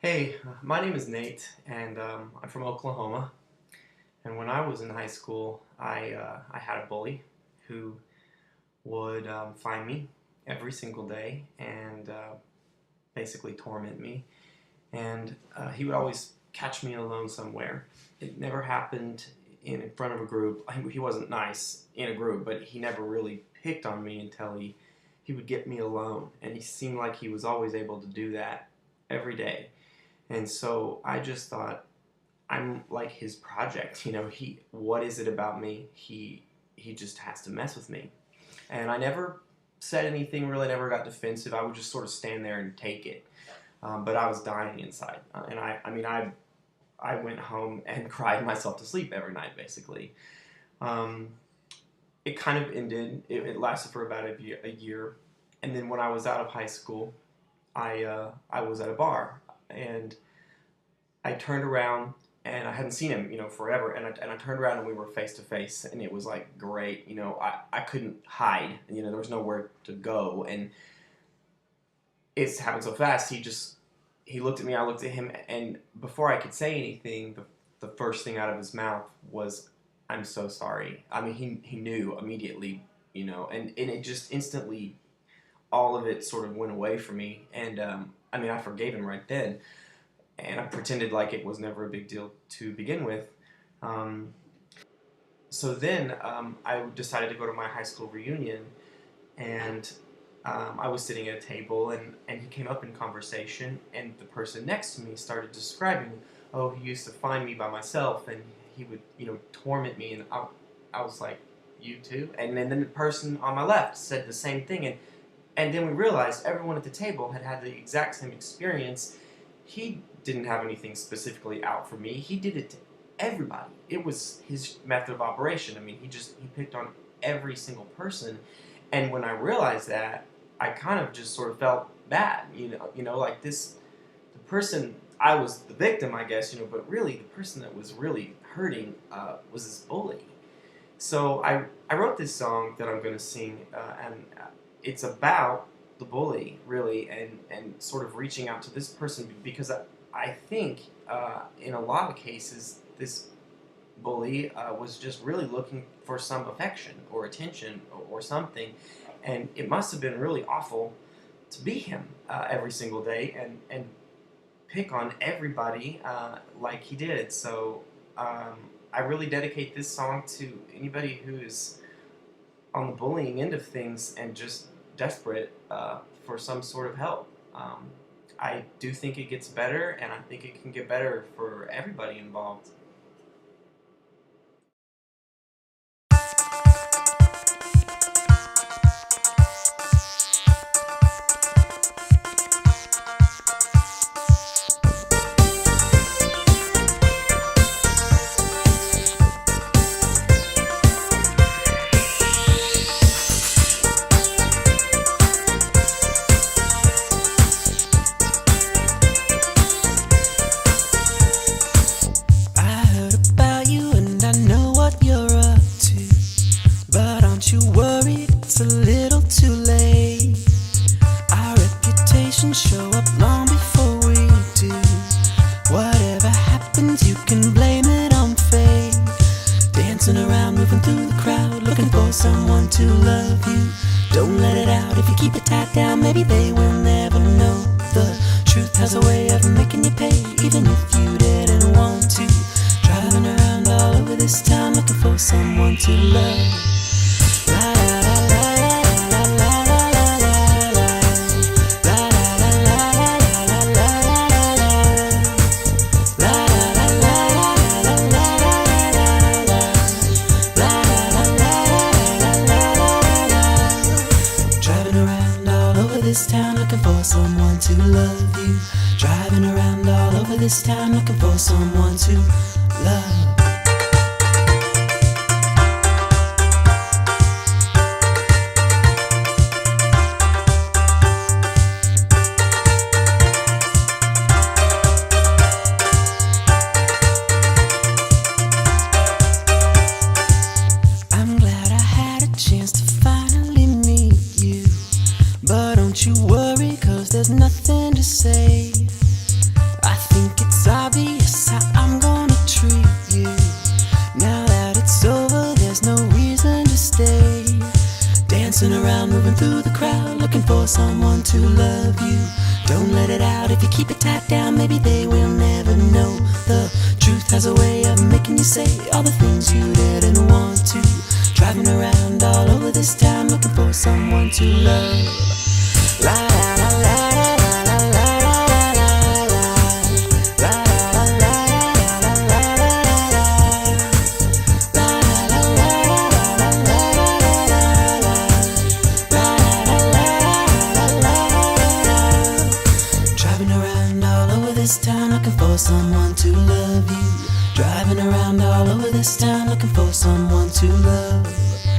Hey, my name is Nate, and I'm from Oklahoma. And when I was in high school, I had a bully who would find me every single day and basically torment me. And he would always catch me alone somewhere. It never happened in front of a group. He wasn't nice in a group, but he never really picked on me until he would get me alone. And he seemed like he was always able to do that every day. And so I just thought, I'm like his project, what is it about me? He just has to mess with me. And I never said anything really, never got defensive. I would just sort of stand there and take it. But I was dying inside. And I went home and cried myself to sleep every night, basically. It kind of ended. It lasted for about a year. And then when I was out of high school, I was at a bar. And I turned around, and I hadn't seen him, forever. And I turned around, and we were face to face, and it was like great. I couldn't hide. There was nowhere to go, and it's happened so fast. He looked at me, I looked at him, and before I could say anything, the first thing out of his mouth was, "I'm so sorry." I mean, he knew immediately, and it just instantly, all of it sort of went away from me, and I forgave him right then, and I pretended like it was never a big deal to begin with. So then I decided to go to my high school reunion, and I was sitting at a table, and he came up in conversation, and the person next to me started describing, oh, he used to find me by myself, and he would, torment me, and I was like, you too? And then the person on my left said the same thing, and then we realized everyone at the table had had the exact same experience. He didn't have anything specifically out for me. He did it to everybody. It was his method of operation. He picked on every single person. And when I realized that, I kind of just sort of felt bad. Like the person, I was the victim, I guess, but really the person that was really hurting was this bully. So I wrote this song that I'm going to sing, and it's about the bully, really, and sort of reaching out to this person, because I think in a lot of cases this bully was just really looking for some affection or attention or something, and it must have been really awful to be him every single day and pick on everybody like he did. So I really dedicate this song to anybody who is on the bullying end of things and just desperate for some sort of help. I do think it gets better, and I think it can get better for everybody involved. It's a little too late. Our reputation show up long before we do. Whatever happens, you can blame it on fate. Dancing around, moving through the crowd, looking for someone to love you. Don't let it out. If you keep it tied down, maybe they will never know. The truth has a way of making you pay, even if you didn't want to. Driving around all over this town, looking for someone to love. This town looking for someone to love you. Driving around all over this town looking for someone to love. I'm glad I had a chance to finally meet you. But don't you worry, 'cause there's nothing to say. I someone to love you. Don't let it out. If you keep it tight down, maybe they will never know. The truth has a way of making you say all the things you didn't want to. Driving around all over this town looking for someone to love. La la la la la la la la la la la la Driving around all over this town looking for someone to love you. Driving around all over this town looking for someone to love.